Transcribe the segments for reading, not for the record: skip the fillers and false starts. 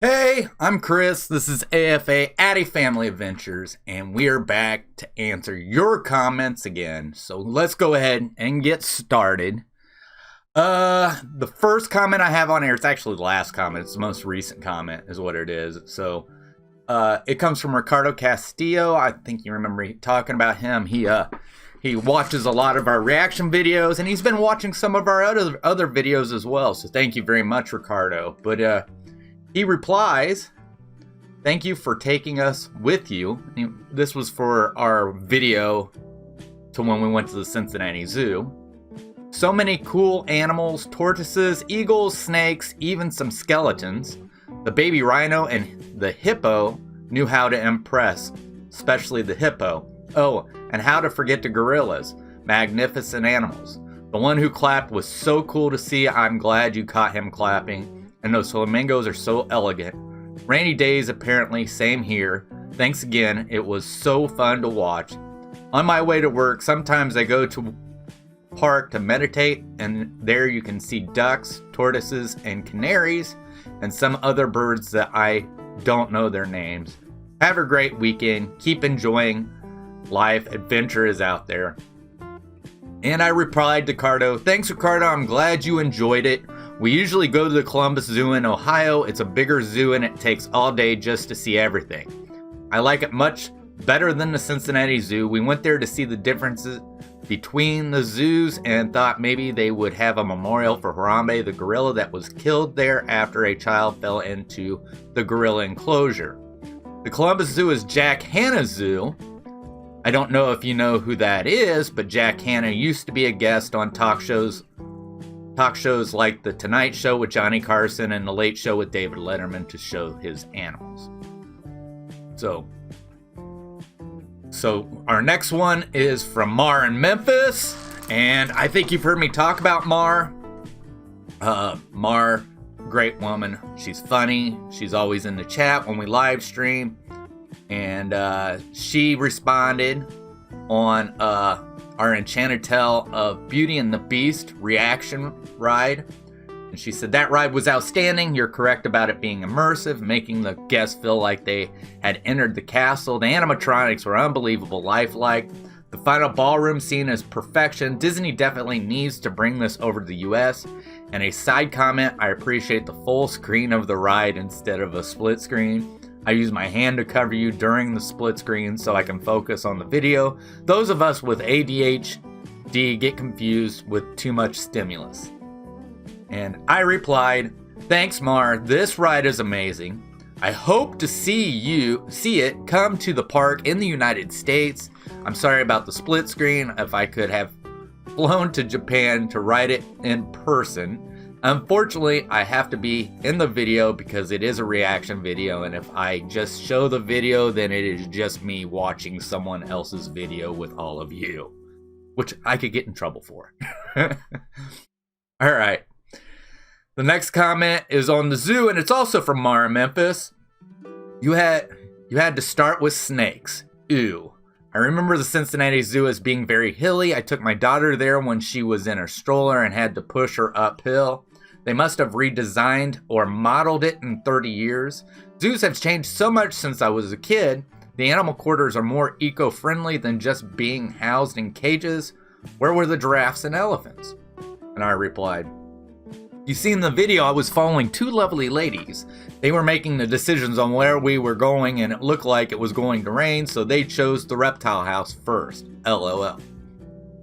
Hey, I'm Chris. This is AFA Addy Family Adventures, and we are back to answer your comments again. So let's go ahead and get started. The first comment I have on here, it's actually the last comment. It's the most recent comment, is what it is. So, it comes from Ricardo Castillo. I think you remember talking about him. He watches a lot of our reaction videos, and he's been watching some of our other videos as well. So thank you very much, Ricardo. But he replies, "Thank you for taking us with you." This was for our video to when we went to the Cincinnati Zoo. "So many cool animals, tortoises, eagles, snakes, even some skeletons. The baby rhino and the hippo knew how to impress, especially the hippo. Oh, and how to forget the gorillas. Magnificent animals. The one who clapped was so cool to see. I'm glad you caught him clapping. And those flamingos are so elegant. Rainy days apparently, same here. Thanks again, it was so fun to watch. On my way to work, sometimes I go to park to meditate, and there you can see ducks, tortoises, and canaries, and some other birds that I don't know their names. Have a great weekend. Keep enjoying life. Adventure is out there." And I replied to Ricardo, "Thanks, Ricardo. I'm glad you enjoyed it. We usually go to the Columbus Zoo in Ohio. It's a bigger zoo and it takes all day just to see everything. I like it much better than the Cincinnati Zoo. We went there to see the differences between the zoos and thought maybe they would have a memorial for Harambe, the gorilla that was killed there after a child fell into the gorilla enclosure. The Columbus Zoo is Jack Hanna's zoo. I don't know if you know who that is, but Jack Hanna used to be a guest on talk shows like The Tonight Show with Johnny Carson and The Late Show with David Letterman to show his animals." So our next one is from Mar in Memphis, and I think you've heard me talk about Mar. Mar, great woman. She's funny. She's always in the chat when we live stream, and she responded on our Enchanted Tale of Beauty and the Beast reaction ride. And she said, "That ride was outstanding. You're correct about it being immersive, making the guests feel like they had entered the castle. The animatronics were unbelievable, lifelike. The final ballroom scene is perfection. Disney definitely needs to bring this over to the US. And a side comment, I appreciate the full screen of the ride instead of a split screen. I use my hand to cover you during the split screen so I can focus on the video. Those of us with ADHD get confused with too much stimulus." And I replied, "Thanks, Mar. This ride is amazing. I hope to see it come to the park in the United States. I'm sorry about the split screen. If I could have flown to Japan to ride it in person. Unfortunately, I have to be in the video because it is a reaction video, and if I just show the video, then it is just me watching someone else's video with all of you, which I could get in trouble for." All right. The next comment is on the zoo, and it's also from Mara Memphis. You had to start with snakes. Ew. I remember the Cincinnati Zoo as being very hilly. I took my daughter there when she was in her stroller and had to push her uphill. They must have redesigned or modeled it in 30 years. Zoos have changed so much since I was a kid. The animal quarters are more eco-friendly than just being housed in cages. Where were the giraffes and elephants? And I replied, "You see in the video, I was following two lovely ladies. They were making the decisions on where we were going, and it looked like it was going to rain, so they chose the reptile house first. LOL.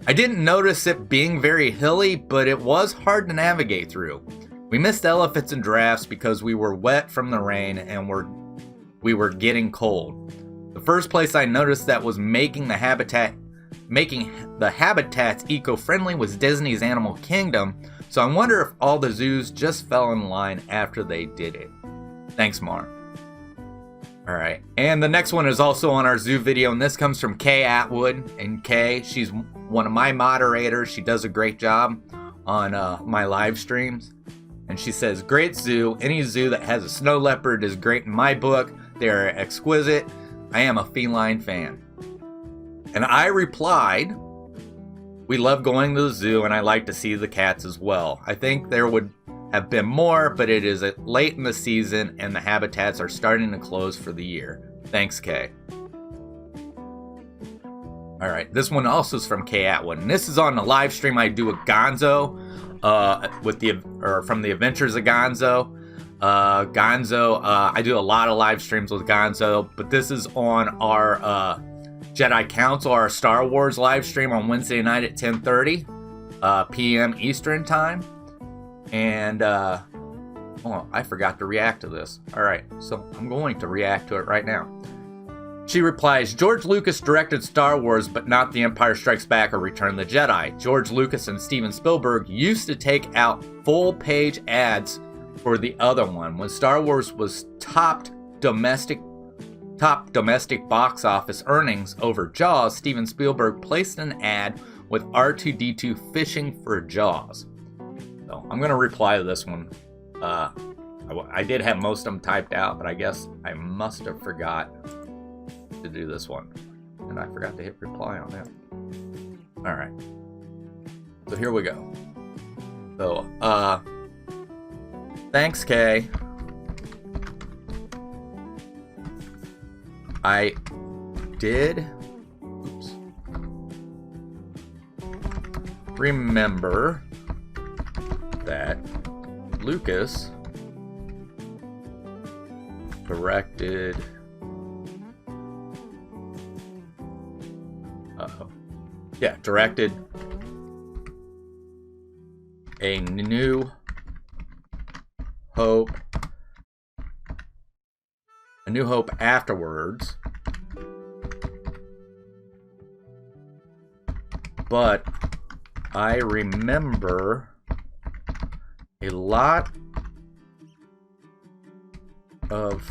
I didn't notice it being very hilly, but it was hard to navigate through. We missed elephants and giraffes because we were wet from the rain and we were getting cold. The first place I noticed that was making the habitats eco-friendly was Disney's Animal Kingdom, so I wonder if all the zoos just fell in line after they did it. Thanks, Mar." Alright, and the next one is also on our zoo video, and this comes from Kay Atwood. And Kay, she's one of my moderators. She does a great job on my live streams. And she says, "Great zoo. Any zoo that has a snow leopard is great in my book. They are exquisite. I am a feline fan." And I replied, "We love going to the zoo, and I like to see the cats as well. I think there would have been more, but it is late in the season and the habitats are starting to close for the year. Thanks, Kay. All right, this one also is from Kay Atwood, and this is on the live stream I do with Gonzo, from the Adventures of Gonzo. I do a lot of live streams with Gonzo, but this is on our Jedi Council, our Star Wars live stream on Wednesday night at 10:30 p.m. Eastern time. And I forgot to react to this. All right, so I'm going to react to it right now. She replies, George Lucas directed Star Wars, but not The Empire Strikes Back or Return of the Jedi. George Lucas and Steven Spielberg used to take out full-page ads for the other one. When Star Wars was top domestic box office earnings over Jaws, Steven Spielberg placed an ad with R2-D2 fishing for Jaws. So I'm going to reply to this one. I did have most of them typed out, but I guess I must have forgot to do this one, and I forgot to hit reply on that. All right, so here we go. So thanks, Kay. I did remember that Lucas directed directed A New Hope afterwards, but I remember a lot of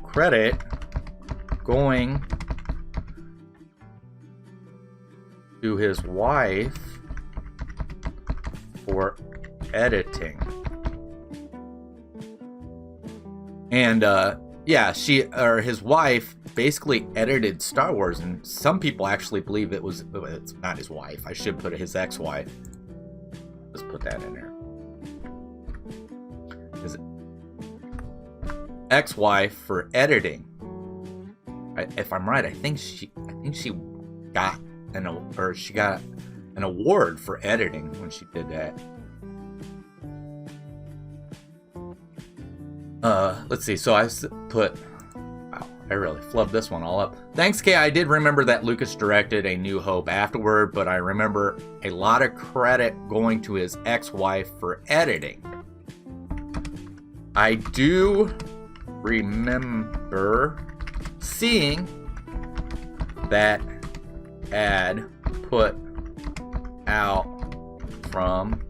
credit going to his wife for editing. And his wife basically edited Star Wars, and some people actually believe it's not his wife. I should put his ex-wife. Let's put that in there. His ex-wife for editing. If I'm right, I think she got she got an award for editing when she did that. Let's see. So I put. Wow, I really flubbed this one all up. Thanks, Kay. I did remember that Lucas directed A New Hope afterward, but I remember a lot of credit going to his ex-wife for editing. I do remember seeing that ad put out from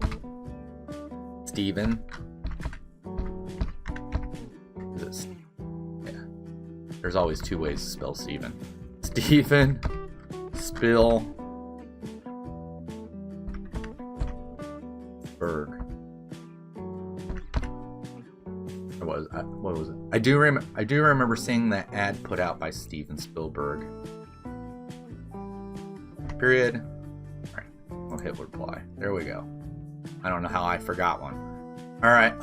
Steven. There's always two ways to spell Steven. Steven Spielberg. What was it? I do remember seeing that ad put out by Steven Spielberg. Period. All right, we'll hit reply. There we go. I don't know how I forgot one. All right.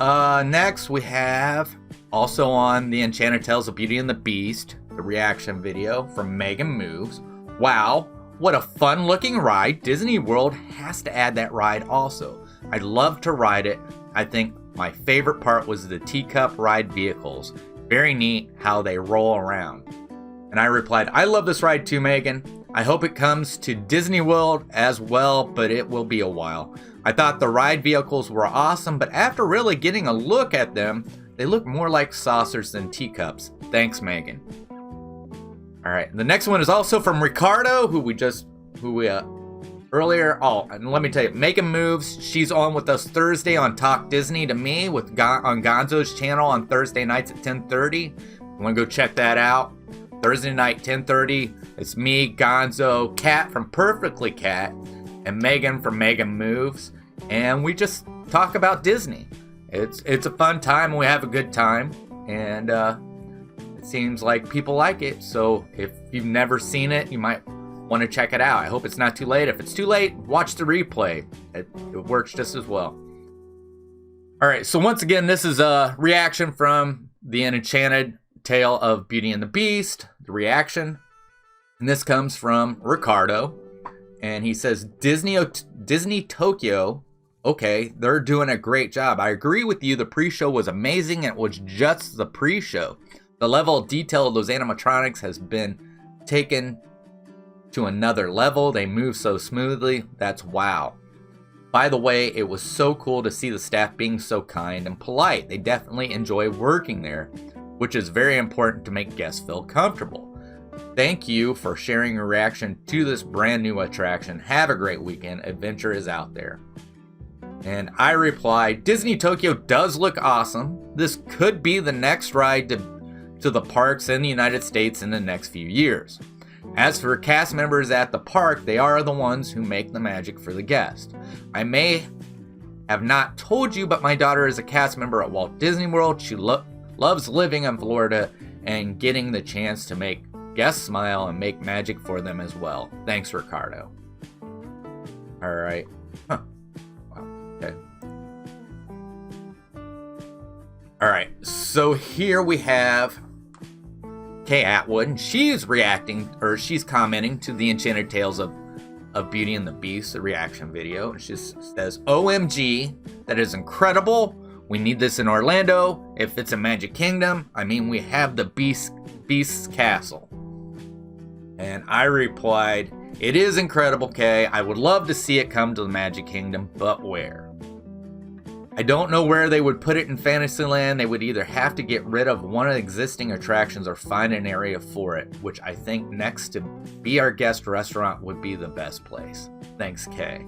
Next we have also on the Enchanted Tales of Beauty and the Beast, the reaction video from Megan Moves. Wow, what a fun-looking ride! Disney World has to add that ride also. I'd love to ride it. I think my favorite part was the teacup ride vehicles. Very neat how they roll around. And I replied, I love this ride too, Megan. I hope it comes to Disney World as well, but it will be a while. I thought the ride vehicles were awesome, but after really getting a look at them, they look more like saucers than teacups. Thanks, Megan. All right, the next one is also from Ricardo, earlier. Oh, and let me tell you, Megan Moves. She's on with us Thursday on Talk Disney to Me on Gonzo's channel on Thursday nights at 10:30. You want to go check that out? Thursday night, 10:30. It's me, Gonzo, Kat from Perfectly Kat, and Megan from Megan Moves, and we just talk about Disney. It's a fun time, and we have a good time, and it seems like people like it. So if you've never seen it, you might want to check it out. I hope it's not too late. If it's too late, watch the replay. It works just as well. All right, so once again, this is a reaction from the Enchanted Tale of Beauty and the Beast, the reaction. And this comes from Ricardo. And he says, Disney Tokyo, okay, they're doing a great job. I agree with you. The pre-show was amazing. It was just the pre-show. The level of detail of those animatronics has been taken to another level. They move so smoothly. That's wow. By the way, it was so cool to see the staff being so kind and polite. They definitely enjoy working there, which is very important to make guests feel comfortable. Thank you for sharing your reaction to this brand new attraction. Have a great weekend. Adventure is out there. And I replied, Disney Tokyo does look awesome. This could be the next ride to the parks in the United States in the next few years. As for cast members at the park, they are the ones who make the magic for the guest. I may have not told you, but my daughter is a cast member at Walt Disney World. She loves living in Florida and getting the chance to make guests smile and make magic for them as well. Thanks, Ricardo. All right. Huh. Wow. Okay. All right. So here we have Kay Atwood, and she's reacting, or she's commenting to the Enchanted Tales of Beauty and the Beast, the reaction video. And she says, OMG, that is incredible. We need this in Orlando. If it's a Magic Kingdom, I mean, we have the Beast's Castle. And I replied, it is incredible, Kay. I would love to see it come to the Magic Kingdom, but where? I don't know where they would put it in Fantasyland. They would either have to get rid of one of the existing attractions or find an area for it, which I think next to Be Our Guest restaurant would be the best place. Thanks, Kay.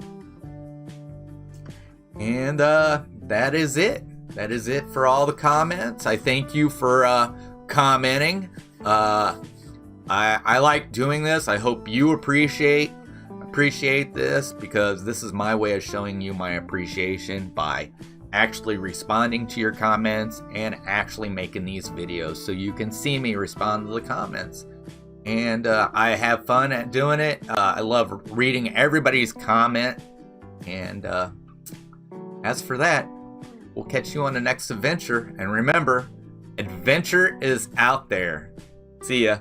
And that is it. That is it for all the comments. I thank you for commenting. I like doing this. I hope you appreciate this, because this is my way of showing you my appreciation by actually responding to your comments and actually making these videos so you can see me respond to the comments. And I have fun at doing it. I love reading everybody's comment. And as for that, we'll catch you on the next adventure. And remember, adventure is out there. See ya.